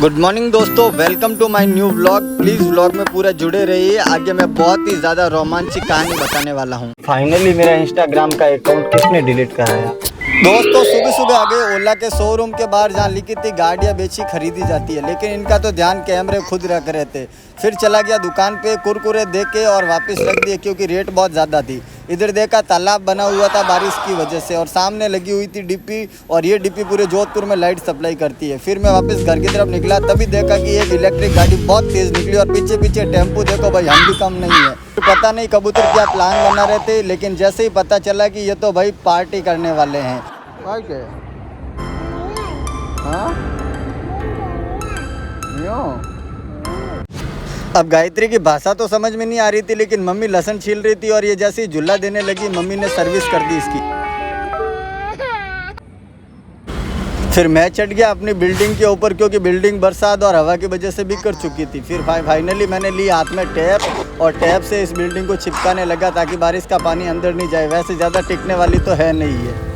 Good morning दोस्तों, welcome to my new vlog. Please vlog में पूरा जुड़े रहिए। आगे मैं बहुत ही ज़्यादा रोमांचिक कहानी बताने वाला हूँ। फाइनली मेरा इंस्टाग्राम का अकाउंट किसने डिलीट कराया। दोस्तों सुबह सुबह आ गए ओला के शोरूम के बाहर जहाँ लिखी थी गाड़ियाँ बेची खरीदी जाती है, लेकिन इनका तो ध्यान कैमरे खुद रख रहे थे। फिर चला गया दुकान पे, कुरकुरे दे के और वापस रख दिए क्योंकि रेट बहुत ज़्यादा थी। इधर देखा तालाब बना हुआ था बारिश की वजह से और सामने लगी हुई थी डिप्पी, और ये डिप्पी पूरे जोधपुर में लाइट सप्लाई करती है। फिर मैं वापस घर की तरफ निकला, तभी देखा कि एक इलेक्ट्रिक गाड़ी बहुत तेज़ निकली और पीछे पीछे टेम्पो। देखो भाई, हम भी कम नहीं है। पता नहीं कबूतर क्या प्लान बना रहे थे, लेकिन जैसे ही पता चला कि ये तो भाई पार्टी करने वाले हैं। हाँ? अब गायत्री की भाषा तो समझ में नहीं आ रही थी, लेकिन मम्मी लहसुन छील रही थी और ये जैसे ही झुल्ला देने लगी, मम्मी ने सर्विस कर दी इसकी। फिर मैं चढ़ गया अपनी बिल्डिंग के ऊपर, क्योंकि बिल्डिंग बरसात और हवा की वजह से बिक कर चुकी थी। फिर फाइनली मैंने ली हाथ में टैप और टैप से इस बिल्डिंग को चिपकाने लगा ताकि बारिश का पानी अंदर नहीं जाए। वैसे ज़्यादा टिकने वाली तो है नहीं है।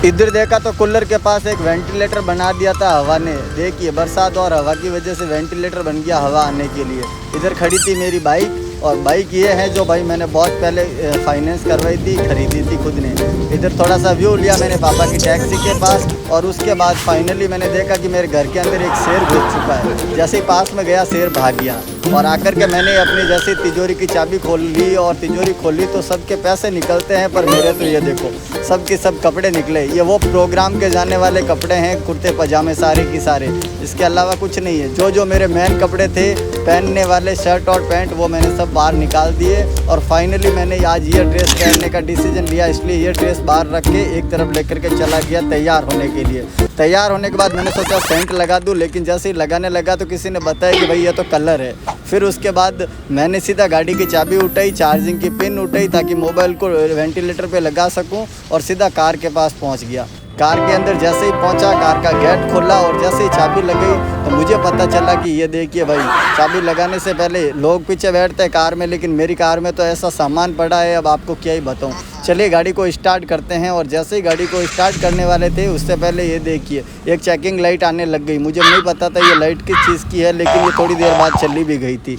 इधर देखा तो कूलर के पास एक वेंटिलेटर बना दिया था हवा ने। देखिए, बरसात और हवा की वजह से वेंटिलेटर बन गया हवा आने के लिए। इधर खड़ी थी मेरी बाइक, और बाइक ये है जो भाई मैंने बहुत पहले फाइनेंस करवाई थी, खरीदी थी खुद ने। इधर थोड़ा सा व्यू लिया मैंने पापा की टैक्सी के पास, और उसके बाद फाइनली मैंने देखा कि मेरे घर के अंदर एक शेर घुस चुका है। जैसे ही पास में गया, शेर भाग गया, और आकर के मैंने अपनी जैसे तिजोरी की चाबी खोल ली, और तिजोरी खोली तो सबके पैसे निकलते हैं, पर मेरे तो ये देखो सब के सब कपड़े निकले। ये वो प्रोग्राम के जाने वाले कपड़े हैं, कुर्ते पजामे सारे की सारे, इसके अलावा कुछ नहीं है। जो मेरे मेन कपड़े थे पहनने वाले, शर्ट और पैंट, वो मैंने सब बाहर निकाल दिए। और फाइनली मैंने आज ये ड्रेस पहनने का डिसीजन लिया, इसलिए ये ड्रेस बाहर रख के एक तरफ लेकर के चला गया तैयार होने के लिए। तैयार होने के बाद मैंने सोचा सेंट लगा दूं, लेकिन जैसे ही लगाने लगा तो किसी ने बताया कि भाई ये तो कलर है। फिर उसके बाद मैंने सीधा गाड़ी की चाबी उठाई, चार्जिंग की पिन उठाई ताकि मोबाइल को वेंटिलेटर पे लगा सकूं, और सीधा कार के पास पहुंच गया। कार के अंदर जैसे ही पहुंचा, कार का गेट खोला और जैसे ही चाबी लगाई तो मुझे पता चला कि ये देखिए भाई, चाबी लगाने से पहले लोग पीछे बैठते हैं कार में, लेकिन मेरी कार में तो ऐसा सामान पड़ा है, अब आपको क्या ही बताऊं। चलिए गाड़ी को स्टार्ट करते हैं। और जैसे ही गाड़ी को स्टार्ट करने वाले थे, उससे पहले ये देखिए एक चेकिंग लाइट आने लग गई। मुझे नहीं पता था ये लाइट किस चीज़ की है, लेकिन ये थोड़ी देर बाद चली भी गई थी।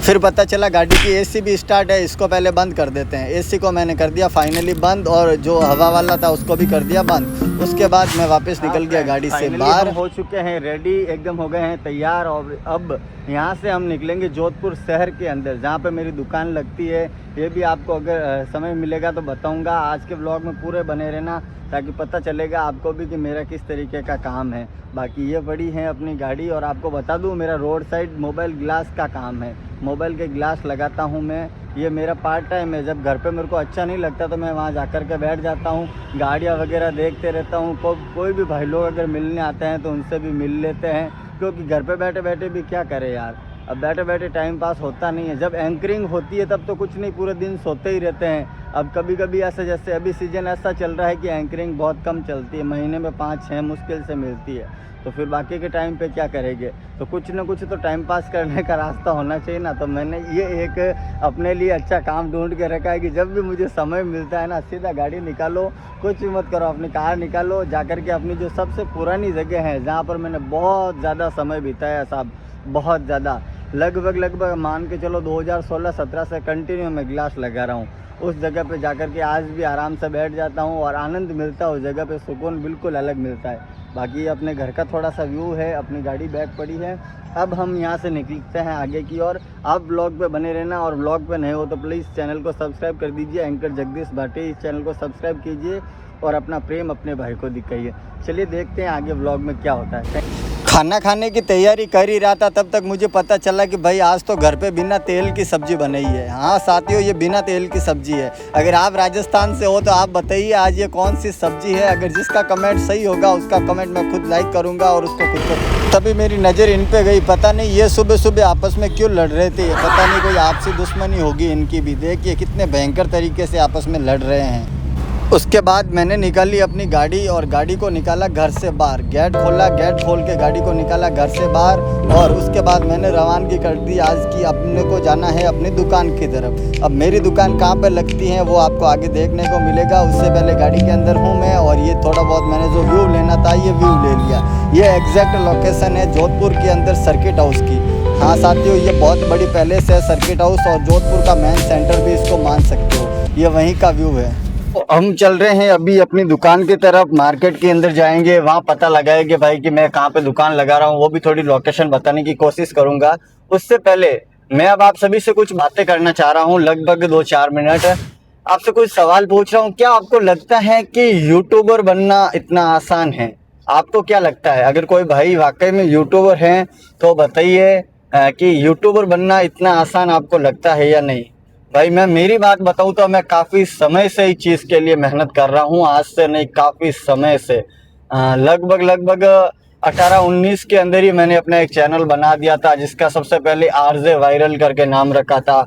फिर पता चला गाड़ी की एसी भी स्टार्ट है, इसको पहले बंद कर देते हैं। एसी को मैंने कर दिया फाइनली बंद, और जो हवा वाला था उसको भी कर दिया बंद। उसके बाद मैं वापस निकल गया गाड़ी से बाहर। हो चुके हैं रेडी, एकदम हो गए हैं तैयार, और अब यहाँ से हम निकलेंगे जोधपुर शहर के अंदर, जहाँ पे मेरी दुकान लगती है। ये भी आपको अगर समय मिलेगा तो बताऊँगा। आज के व्लॉग में पूरे बने रहना ताकि पता चलेगा आपको भी कि मेरा किस तरीके का काम है। बाकी ये बड़ी है अपनी गाड़ी, और आपको बता दूँ मेरा रोड साइड मोबाइल ग्लास का काम है। मोबाइल के ग्लास लगाता हूँ मैं, ये मेरा पार्ट टाइम है। जब घर पे मेरे को अच्छा नहीं लगता तो मैं वहाँ जा कर के बैठ जाता हूँ, गाड़ियाँ वगैरह देखते रहता हूँ। कोई भी भाई लोग अगर मिलने आते हैं तो उनसे भी मिल लेते हैं, क्योंकि घर पे बैठे बैठे भी क्या करें यार, अब बैठे बैठे टाइम पास होता नहीं है। जब एंकरिंग होती है तब तो कुछ नहीं, पूरे दिन सोते ही रहते हैं। अब कभी कभी ऐसा, जैसे अभी सीज़न ऐसा चल रहा है कि एंकरिंग बहुत कम चलती है, महीने में 5-6 मुश्किल से मिलती है, तो फिर बाकी के टाइम पे क्या करेंगे। तो कुछ ना कुछ तो टाइम पास करने का रास्ता होना चाहिए ना। तो मैंने ये एक अपने लिए अच्छा काम ढूंढ के रखा है कि जब भी मुझे समय मिलता है ना, सीधा गाड़ी निकालो, कुछ भी मत करो, अपनी कार निकालो, जाकर के अपनी जो सबसे पुरानी जगह है जहाँ पर मैंने बहुत ज़्यादा समय बिताया साहब, बहुत ज़्यादा, लगभग मान के चलो 2016-17 से कंटिन्यू मैं गिलास लगा रहा हूँ। उस जगह पे जाकर के आज भी आराम से बैठ जाता हूँ और आनंद मिलता है। उस जगह पे सुकून बिल्कुल अलग मिलता है। बाकी अपने घर का थोड़ा सा व्यू है, अपनी गाड़ी बैक पड़ी है। अब हम यहाँ से निकलते हैं आगे की ओर। आप ब्लॉग पे बने रहना, और ब्लॉग पे नए हो तो प्लीज़ चैनल को सब्सक्राइब कर दीजिए। एंकर जगदीश भाटी, इस चैनल को सब्सक्राइब कीजिए और अपना प्रेम अपने भाई को दिखाइए। चलिए देखते हैं आगे ब्लॉग में क्या होता है। खाना खाने की तैयारी कर ही रहा था, तब तक मुझे पता चला कि भाई आज तो घर पे बिना तेल की सब्जी बनाई है। हाँ साथियों, ये बिना तेल की सब्जी है। अगर आप राजस्थान से हो तो आप बताइए आज ये कौन सी सब्जी है। अगर जिसका कमेंट सही होगा उसका कमेंट मैं खुद लाइक करूँगा, और उसको खुद को। तभी मेरी नज़र इन पे गई, पता नहीं ये सुबह सुबह आपस में क्यों लड़ रहे थे। पता नहीं कोई आपसी दुश्मनी होगी इनकी भी। देखिए कितने भयंकर तरीके से आपस में लड़ रहे हैं। उसके बाद मैंने निकाली अपनी गाड़ी और गाड़ी को निकाला घर से बाहर, गेट खोला, गेट खोल के गाड़ी को निकाला घर से बाहर और उसके बाद मैंने रवानगी कर दी आज की अपने को जाना है अपनी दुकान की तरफ। अब मेरी दुकान कहाँ पे लगती है वो आपको आगे देखने को मिलेगा। उससे पहले गाड़ी के अंदर हूँ मैं और ये थोड़ा बहुत मैंने जो व्यू लेना था ये व्यू ले लिया। ये एग्जैक्ट लोकेशन है जोधपुर के अंदर सर्किट हाउस की। हाँ साथियों, ये बहुत बड़ी पैलेस है सर्किट हाउस और जोधपुर का मेन सेंटर भी इसको मान सकते हो। ये वहीं का व्यू है। हम चल रहे हैं अभी अपनी दुकान की तरफ, मार्केट के अंदर जाएंगे, वहाँ पता लगाएंगे भाई कि मैं कहाँ पे दुकान लगा रहा हूँ, वो भी थोड़ी लोकेशन बताने की कोशिश करूँगा। उससे पहले मैं अब आप सभी से कुछ बातें करना चाह रहा हूँ, लगभग 2-4 मिनट आपसे कुछ सवाल पूछ रहा हूँ। क्या आपको लगता है कि यूट्यूबर बनना इतना आसान है? आपको क्या लगता है? अगर कोई भाई वाकई में यूट्यूबर हैं तो बताइए कि यूट्यूबर बनना इतना आसान आपको लगता है या नहीं। भाई मैं मेरी बात बताऊं तो मैं काफ़ी समय से इस चीज़ के लिए मेहनत कर रहा हूं, आज से नहीं काफ़ी समय से। लगभग 18-19 के अंदर ही मैंने अपना एक चैनल बना दिया था जिसका सबसे पहले आरजे वायरल करके नाम रखा था,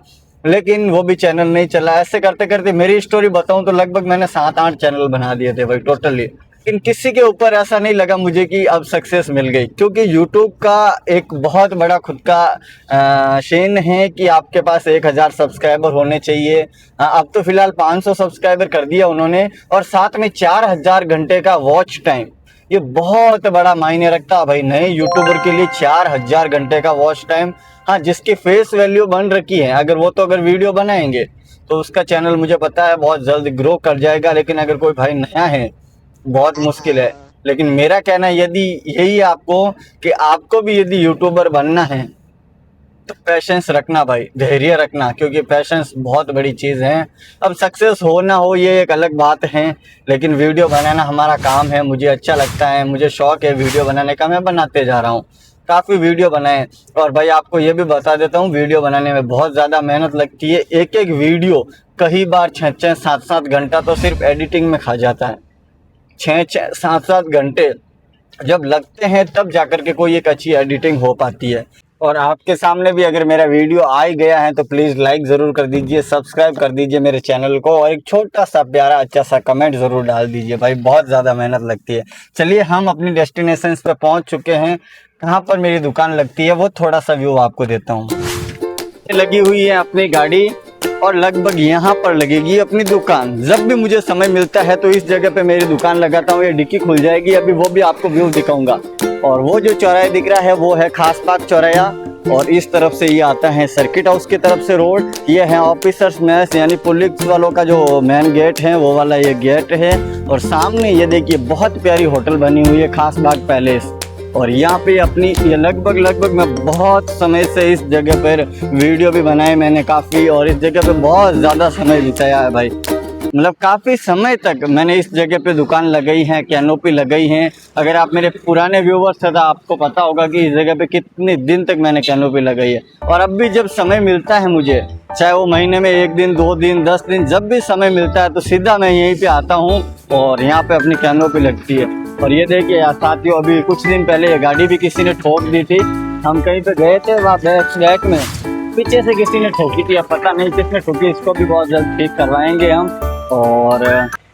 लेकिन वो भी चैनल नहीं चला। ऐसे करते करते मेरी स्टोरी बताऊं तो लगभग मैंने 7-8 चैनल बना दिए थे भाई टोटली, लेकिन किसी के ऊपर ऐसा नहीं लगा मुझे कि अब सक्सेस मिल गई, क्योंकि यूट्यूब का एक बहुत बड़ा खुद का शेन है कि आपके पास 1000 सब्सक्राइबर होने चाहिए। अब तो फिलहाल 500 सब्सक्राइबर कर दिया उन्होंने और साथ में 4000 घंटे का वॉच टाइम। ये बहुत बड़ा मायने रखता है भाई नए यूट्यूबर के लिए, 4000 घंटे का वॉच टाइम। हाँ, जिसकी फेस वैल्यू बन रखी है, अगर वीडियो बनाएंगे तो उसका चैनल मुझे पता है बहुत जल्द ग्रो कर जाएगा, लेकिन अगर कोई भाई नया है बहुत मुश्किल है। लेकिन मेरा कहना यदि यही है आपको कि आपको भी यदि यूट्यूबर बनना है तो पेशेंस रखना भाई, धैर्य रखना, क्योंकि पेशेंस बहुत बड़ी चीज़ है। अब सक्सेस हो ना हो ये एक अलग बात है, लेकिन वीडियो बनाना हमारा काम है, मुझे अच्छा लगता है, मुझे शौक है वीडियो बनाने का, मैं बनाते जा रहा हूँ, काफ़ी वीडियो बनाए। और भाई आपको ये भी बता देता हूँ वीडियो बनाने में बहुत ज़्यादा मेहनत लगती है। एक वीडियो कई बार 6-6, 7-7 घंटा तो सिर्फ एडिटिंग में खा जाता है। 6-6, 7-7 घंटे जब लगते हैं तब जाकर के कोई एक अच्छी एडिटिंग हो पाती है। और आपके सामने भी अगर मेरा वीडियो आ ही गया है तो प्लीज़ लाइक ज़रूर कर दीजिए, सब्सक्राइब कर दीजिए मेरे चैनल को और एक छोटा सा प्यारा अच्छा सा कमेंट ज़रूर डाल दीजिए भाई, बहुत ज़्यादा मेहनत लगती है। चलिए हम अपनी डेस्टिनेशन पे पहुंच चुके हैं। कहाँ पर मेरी दुकान लगती है वो थोड़ा सा व्यू आपको देता हूँ। लगी हुई है अपनी गाड़ी और लगभग यहाँ पर लगेगी अपनी दुकान। जब भी मुझे समय मिलता है तो इस जगह पे मेरी दुकान लगाता हूँ। ये डिक्की खुल जाएगी अभी, वो भी आपको व्यू दिखाऊंगा। और वो जो चौराहा दिख रहा है वो है खास बाग चौराहा और इस तरफ से ये आता है सर्किट हाउस की तरफ से रोड। ये है ऑफिसर्स मेस यानी पुलिस वालों का जो मेन गेट है वो वाला ये गेट है। और सामने ये देखिए बहुत प्यारी होटल बनी हुई है खास बाग पैलेस। और यहाँ पे अपनी ये लगभग मैं बहुत समय से इस जगह पर वीडियो भी बनाए मैंने काफ़ी, और इस जगह पे बहुत ज़्यादा समय बिताया है भाई। मतलब काफ़ी समय तक मैंने इस जगह पे दुकान लगाई है, कैनोपी लगाई है। अगर आप मेरे पुराने व्यूवर्स थे तो आपको पता होगा कि इस जगह पे कितने दिन तक मैंने कैनोपी लगाई है। और अब भी जब समय मिलता है मुझे, चाहे वो महीने में 1 दिन 2 दिन 10 दिन, जब भी समय मिलता है तो सीधा मैं यहीं पे आता हूँ और यहाँ पे अपनी कैनोपी लगती है। और ये देखिए साथियों, अभी कुछ दिन पहले ये गाड़ी भी किसी ने ठोक दी थी। हम कहीं पे गए थे, वहाँ बैक में पीछे से किसी ने ठोकी थी, अब पता नहीं किसने ठोकी, इसको भी बहुत जल्द ठीक करवाएंगे हम। और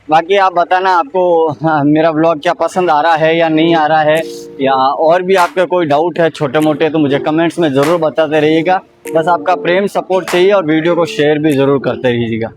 बाकी आप बताना आपको मेरा व्लॉग क्या पसंद आ रहा है या नहीं आ रहा है, या और भी आपका कोई डाउट है छोटे मोटे तो मुझे कमेंट्स में ज़रूर बताते रहिएगा। बस आपका प्रेम सपोर्ट चाहिए और वीडियो को शेयर भी ज़रूर करते रहिएगा।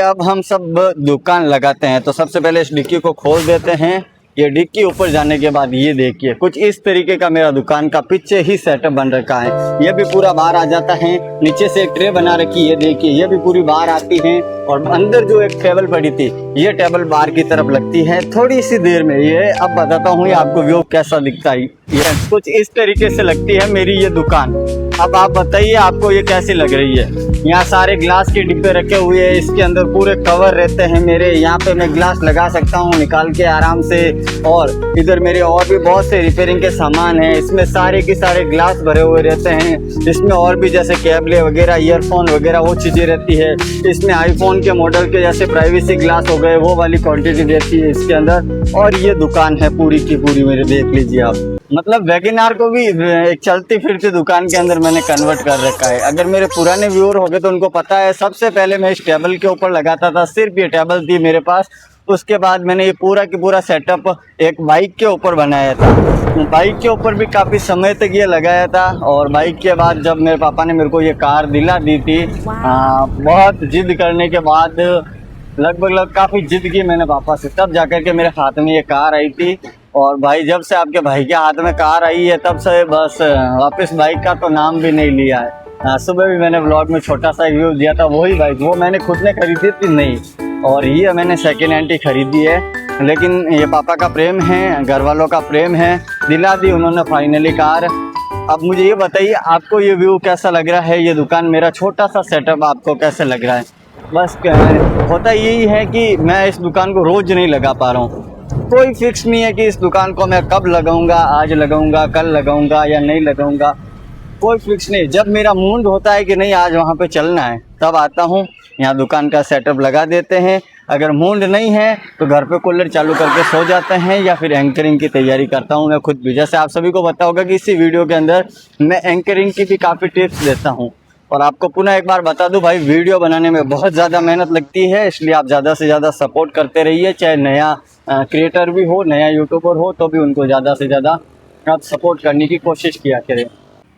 अब हम सब दुकान लगाते हैं तो सबसे पहले इस डिक्की को खोल देते हैं। ये डिक्की ऊपर जाने के बाद ये देखिए कुछ इस तरीके का मेरा दुकान का पीछे ही सेटअप बन रखा है। ये भी पूरा बाहर आ जाता है, नीचे से एक ट्रे बना रखी है, देखिए ये भी पूरी बाहर आती है। और अंदर जो एक टेबल पड़ी थी ये टेबल बाहर की तरफ लगती है थोड़ी सी देर में। ये अब बताता हूँ ये आपको व्यू कैसा दिखता है। ये कुछ इस तरीके से लगती है मेरी ये दुकान। अब आप बताइए आपको ये कैसी लग रही है। यहाँ सारे ग्लास के डिब्बे रखे हुए हैं, इसके अंदर पूरे कवर रहते हैं मेरे। यहाँ पे मैं ग्लास लगा सकता हूँ निकाल के आराम से। और इधर मेरे और भी बहुत से रिपेयरिंग के सामान हैं, इसमें सारे के सारे ग्लास भरे हुए रहते हैं। इसमें और भी जैसे केबले वगैरह, ईयरफोन वगैरह वो चीज़ें रहती है। इसमें आईफोन के मॉडल के जैसे प्राइवेसी ग्लास हो गए वो वाली क्वांटिटी रहती है इसके अंदर। और ये दुकान है पूरी की पूरी मेरे, देख लीजिए आप। मतलब वैगनआर को भी एक चलती फिरती दुकान के अंदर मैंने कन्वर्ट कर रखा है। अगर मेरे पुराने व्यूअर हो गए तो उनको पता है सबसे पहले मैं इस टेबल के ऊपर लगाता था, सिर्फ ये टेबल थी मेरे पास उसके बाद मैंने ये पूरा की पूरा सेटअप एक बाइक के ऊपर बनाया था। बाइक के ऊपर भी काफ़ी समय तक ये लगाया था, और बाइक के बाद जब मेरे पापा ने मेरे को ये कार दिला दी थी, बहुत जिद करने के बाद, लगभग काफ़ी जिद की मैंने पापा से, तब जाकर के मेरे हाथ में ये कार आई थी। और भाई जब से आपके भाई के हाथ में कार आई है तब से बस वापस बाइक का तो नाम भी नहीं लिया है। सुबह भी मैंने व्लॉग में छोटा सा रिव्यू दिया था, वही बाइक वो मैंने खुद ने खरीदी थी नहीं, और ये मैंने सेकेंड हैंड ही खरीदी है। लेकिन ये पापा का प्रेम है, घर वालों का प्रेम है, दिला दी उन्होंने फाइनली कार। अब मुझे ये बताइए आपको ये व्यू कैसा लग रहा है, ये दुकान, मेरा छोटा सा सेटअप आपको कैसे लग रहा है। बस होता यही है कि मैं इस दुकान को रोज़ नहीं लगा पा रहा हूँ, कोई फिक्स नहीं है कि इस दुकान को मैं कब लगाऊंगा, आज लगाऊंगा, कल लगाऊंगा या नहीं लगाऊंगा, कोई फिक्स नहीं। जब मेरा मूड होता है कि नहीं आज वहाँ पे चलना है, तब आता हूँ, यहाँ दुकान का सेटअप लगा देते हैं। अगर मूड नहीं है तो घर पे कूलर चालू करके सो जाते हैं, या फिर एंकरिंग की तैयारी करता हूँ मैं खुद भी। जैसे आप सभी को पता होगा कि इसी वीडियो के अंदर मैं एंकरिंग की भी काफ़ी टिप्स देता हूँ। और आपको पुनः एक बार बता दूं भाई, वीडियो बनाने में बहुत ज़्यादा मेहनत लगती है, इसलिए आप ज़्यादा से ज़्यादा सपोर्ट करते रहिए। चाहे नया क्रिएटर भी हो, नया यूट्यूबर हो, तो भी उनको ज़्यादा से ज़्यादा आप सपोर्ट करने की कोशिश किया करें।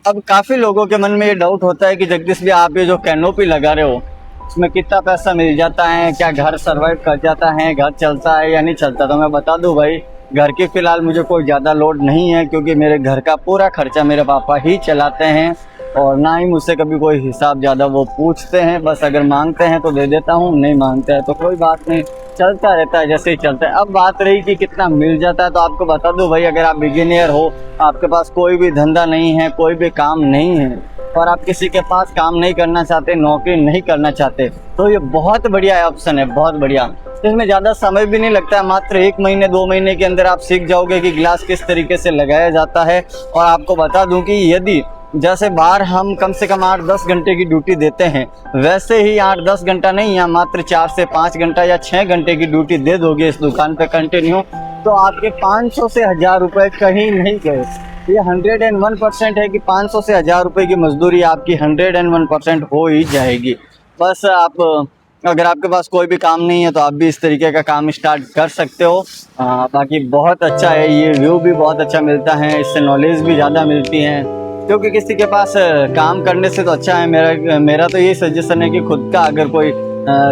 अब काफ़ी लोगों के मन में ये डाउट होता है कि जगदीश भैया आप ये जो कैनोपी लगा रहे हो उसमें कितना पैसा मिल जाता है, क्या घर सर्वाइव कर जाता है, घर चलता है या नहीं चलता। तो मैं बता दूं भाई, घर की फ़िलहाल मुझे कोई ज़्यादा लोड नहीं है, क्योंकि मेरे घर का पूरा खर्चा मेरे पापा ही चलाते हैं, और ना ही मुझसे कभी कोई हिसाब ज़्यादा वो पूछते हैं। बस अगर मांगते हैं तो दे देता हूँ, नहीं मांगते हैं तो कोई बात नहीं, चलता रहता है जैसे ही चलता है। अब बात रही कि कितना मिल जाता है, तो आपको बता दूं भाई, अगर आप बिगिनियर हो, आपके पास कोई भी धंधा नहीं है, कोई भी काम नहीं है, और आप किसी के पास काम नहीं करना चाहते, नौकरी नहीं करना चाहते, तो ये बहुत बढ़िया ऑप्शन है, बहुत बढ़िया। इसमें ज़्यादा समय भी नहीं लगता है, मात्र 1 महीने 2 महीने के अंदर आप सीख जाओगे कि ग्लास किस तरीके से लगाया जाता है। और आपको बता दूं कि यदि जैसे बाहर हम कम से कम 8-10 घंटे की ड्यूटी देते हैं, वैसे ही 8-10 घंटा नहीं, या मात्र 4 से 5 घंटा या 6 घंटे की ड्यूटी दे दोगे इस दुकान पे कंटिन्यू, तो आपके 500 से 1000 रुपये कहीं नहीं गए। ये 101% है कि 500 से 1000 रुपये की मजदूरी आपकी 101% हो ही जाएगी। बस आप, अगर आपके पास कोई भी काम नहीं है तो आप भी इस तरीके का काम स्टार्ट कर सकते हो। बाकी बहुत अच्छा है, ये व्यू भी बहुत अच्छा मिलता है, इससे नॉलेज भी ज़्यादा मिलती है, क्योंकि किसी के पास काम करने से तो अच्छा है। मेरा तो यही सजेशन है कि खुद का अगर कोई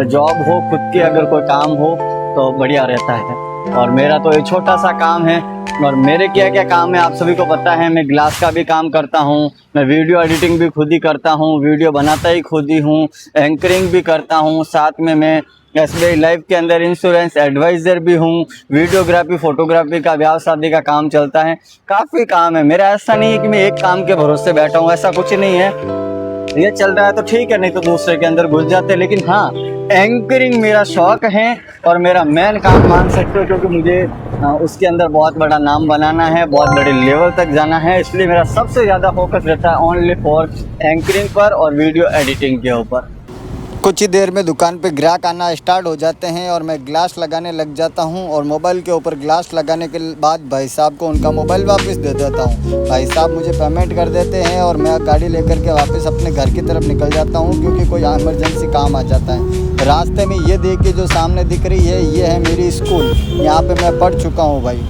जॉब हो, खुद की अगर कोई काम हो तो बढ़िया रहता है। और मेरा तो ये छोटा सा काम है, और मेरे क्या क्या काम है आप सभी को पता है। मैं ग्लास का भी काम करता हूँ, मैं वीडियो एडिटिंग भी खुद ही करता हूँ, वीडियो बनाता ही खुद ही हूँ, एंकरिंग भी करता हूँ, साथ में मैं SBI लाइफ के अंदर इंश्योरेंस एडवाइज़र भी हूँ, वीडियोग्राफी, फोटोग्राफी का, ब्याह शादी का काम चलता है, काफ़ी काम है मेरा। ऐसा नहीं है कि मैं एक काम के भरोसे बैठा हूँ, ऐसा कुछ नहीं है। ये चल रहा है तो ठीक है, नहीं तो दूसरे के अंदर घुस जाते हैं। लेकिन हाँ, एंकरिंग मेरा शौक़ है और मेरा मेन काम मान सकते हो, क्योंकि मुझे उसके अंदर बहुत बड़ा नाम बनाना है, बहुत बड़े लेवल तक जाना है। इसलिए मेरा सबसे ज़्यादा फोकस रहता है ओनली फॉर एंकरिंग पर और वीडियो एडिटिंग के ऊपर। कुछ ही देर में दुकान पे ग्राहक आना स्टार्ट हो जाते हैं और मैं ग्लास लगाने लग जाता हूं, और मोबाइल के ऊपर ग्लास लगाने के बाद भाई साहब को उनका मोबाइल वापस दे देता हूं। भाई साहब मुझे पेमेंट कर देते हैं और मैं गाड़ी लेकर के वापस अपने घर की तरफ निकल जाता हूं, क्योंकि कोई इमरजेंसी काम आ जाता है। रास्ते में ये देखिए जो सामने दिख रही है, ये है मेरी स्कूल, यहाँ पर मैं पढ़ चुका हूँ भाई।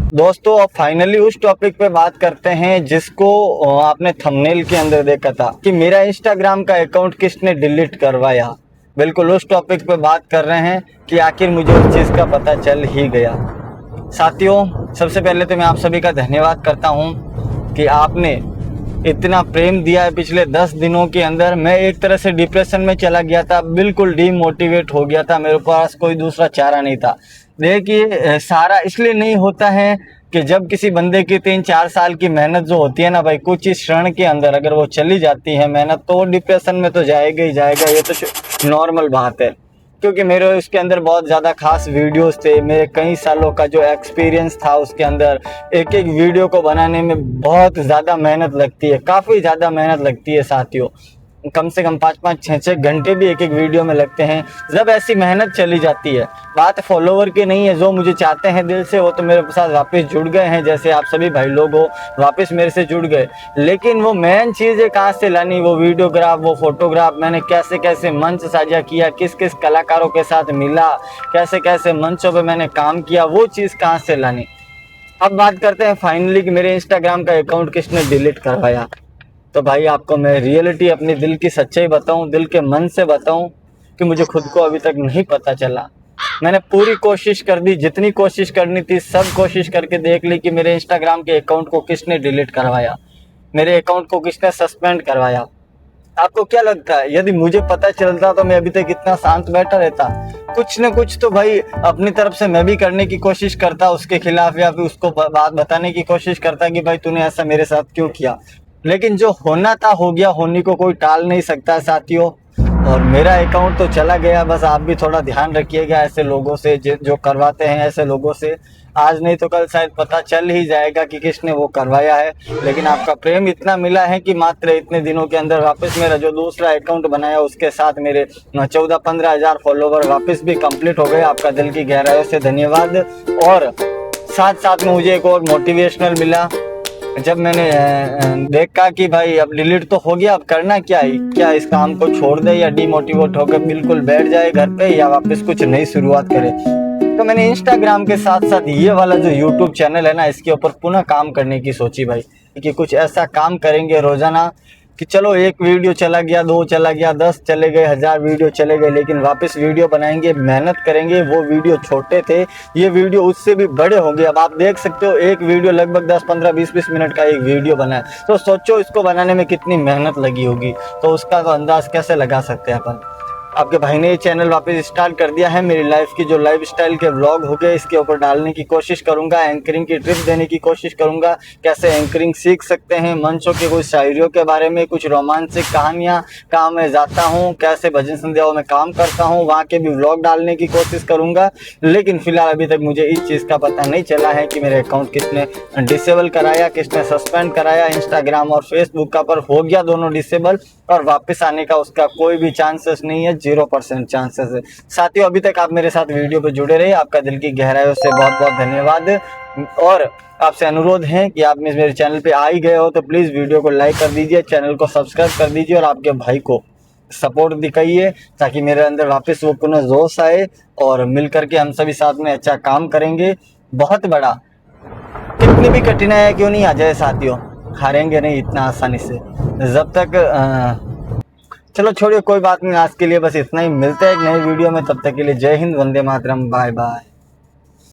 दोस्तों अब फाइनली उस टॉपिक पे बात करते हैं जिसको आपने थंबनेल के अंदर देखा था कि मेरा इंस्टाग्राम का अकाउंट किसने डिलीट करवाया। बिल्कुल उस टॉपिक पे बात कर रहे हैं कि आखिर मुझे उस चीज़ का पता चल ही गया। साथियों, सबसे पहले तो मैं आप सभी का धन्यवाद करता हूँ कि आपने इतना प्रेम दिया है। पिछले 10 दिनों के अंदर मैं एक तरह से डिप्रेशन में चला गया था, बिल्कुल डीमोटिवेट हो गया था, मेरे पास कोई दूसरा चारा नहीं था। देखिए, सारा इसलिए नहीं होता है कि जब किसी बंदे की 3-4 साल की मेहनत जो होती है ना भाई, कुछ इस क्षण के अंदर अगर वो चली जाती है मेहनत, तो डिप्रेशन में तो जाएगा ही जाएगा, ये तो नॉर्मल बात है। क्योंकि मेरे उसके अंदर बहुत ज़्यादा खास वीडियोस थे, मेरे कई सालों का जो एक्सपीरियंस था उसके अंदर, एक एक वीडियो को बनाने में बहुत ज़्यादा मेहनत लगती है, काफ़ी ज़्यादा मेहनत लगती है साथियों। कम से कम 5-5, 6-6 घंटे भी एक एक वीडियो में लगते हैं। जब ऐसी मेहनत चली जाती है, बात फॉलोवर की नहीं है, जो मुझे चाहते हैं दिल से वो तो मेरे साथ वापस जुड़ गए हैं, जैसे आप सभी भाई लोग हो वापस मेरे से जुड़ गए। लेकिन वो मेन चीज़ें कहाँ से लानी, वो वीडियोग्राफ, वो फोटोग्राफ, मैंने कैसे कैसे मंच साझा किया, किस किस कलाकारों के साथ मिला, कैसे कैसे मंचों पर मैंने काम किया, वो चीज़ कहाँ से लानी। अब बात करते हैं फाइनली कि मेरे इंस्टाग्राम का अकाउंट किसने डिलीट करवाया। तो भाई आपको मैं रियलिटी, अपनी दिल की सच्चाई बताऊं, दिल के मन से बताऊं कि मुझे खुद को अभी तक नहीं पता चला। मैंने पूरी कोशिश कर दी, जितनी कोशिश करनी थी सब कोशिश करके देख ली कि मेरे इंस्टाग्राम के अकाउंट को किसने डिलीट करवाया, मेरे अकाउंट को किसने सस्पेंड करवाया। आपको क्या लगता है यदि मुझे पता चलता तो मैं अभी तक इतना शांत बैठा रहता? कुछ न कुछ तो भाई अपनी तरफ से मैं भी करने की कोशिश करता उसके खिलाफ, या फिर उसको बात बताने की कोशिश करता कि भाई तूने ऐसा मेरे साथ क्यों किया। लेकिन जो होना था हो गया, होने को कोई टाल नहीं सकता साथियों। और मेरा अकाउंट तो चला गया, बस आप भी थोड़ा ध्यान रखिएगा ऐसे लोगों से जो करवाते हैं, ऐसे लोगों से। आज नहीं तो कल शायद पता चल ही जाएगा कि किसने वो करवाया है। लेकिन आपका प्रेम इतना मिला है कि मात्र इतने दिनों के अंदर वापस मेरा जो दूसरा अकाउंट बनाया उसके साथ मेरे 14-15 हज़ार फॉलोवर वापस भी कंप्लीट हो गए। आपका दिल की गहराइयों से धन्यवाद। और साथ साथ में मुझे एक और मोटिवेशनल मिला जब मैंने देखा कि भाई अब डिलीट तो हो गया, अब करना क्या है, क्या इस काम को छोड़ दे या डिमोटिवेट होकर बिल्कुल बैठ जाए घर पे, या वापस कुछ नई शुरुआत करे। तो मैंने इंस्टाग्राम के साथ साथ ये वाला जो यूट्यूब चैनल है ना, इसके ऊपर पुनः काम करने की सोची भाई, कि कुछ ऐसा काम करेंगे रोजाना कि चलो एक वीडियो चला गया, 2 चला गया, 10 चले गए, 1000 वीडियो चले गए, लेकिन वापस वीडियो बनाएंगे, मेहनत करेंगे। वो वीडियो छोटे थे, ये वीडियो उससे भी बड़े होंगे। अब आप देख सकते हो एक वीडियो लगभग 10, 15, 20 मिनट का एक वीडियो बना है, तो सोचो इसको बनाने में कितनी मेहनत लगी होगी। तो उसका तो अंदाज कैसे लगा सकते हैं अपन। आपके भाई ने ये चैनल वापस स्टार्ट कर दिया है। मेरी लाइफ की जो लाइफ स्टाइल के व्लॉग हो गए इसके ऊपर डालने की कोशिश करूंगा, एंकरिंग की ट्रिप देने की कोशिश करूंगा, कैसे एंकरिंग सीख सकते हैं, मंचों के कुछ शायरियों के बारे में, कुछ रोमांटिक कहानियां, कहाँ मैं जाता हूँ, कैसे भजन संध्याओं में काम करता हूँ, वहाँ के भी व्लॉग डालने की कोशिश करूंगा। लेकिन फिलहाल अभी तक मुझे इस चीज़ का पता नहीं चला है कि मेरे अकाउंट किसने डिसेबल कराया, किसने सस्पेंड कराया। इंस्टाग्राम और फेसबुक का पर हो गया दोनों डिसेबल, और वापस आने का उसका कोई भी चांसेस नहीं है, 0% चांसेस है। साथियों अभी तक आप मेरे साथ वीडियो पे जुड़े रहे, आपका दिल की गहराइयों से बहुत बहुत धन्यवाद। और आपसे अनुरोध है कि आप मेरे चैनल पे आ ही गए हो तो प्लीज़ वीडियो को लाइक कर दीजिए, चैनल को सब्सक्राइब कर दीजिए और आपके भाई को सपोर्ट दिखाइए, ताकि मेरे अंदर वापस वो पुनः जोश आए और मिल करके हम सभी साथ में अच्छा काम करेंगे, बहुत बड़ा। कितनी भी कठिनाई क्यों नहीं आ जाए साथियों, हारेंगे नहीं इतना आसानी से। जब तक चलो छोड़िए, कोई बात नहीं, आज के लिए बस इतना ही। मिलते हैं एक नई वीडियो में, तब तक के लिए जय हिंद, वंदे मातरम, बाय बाय।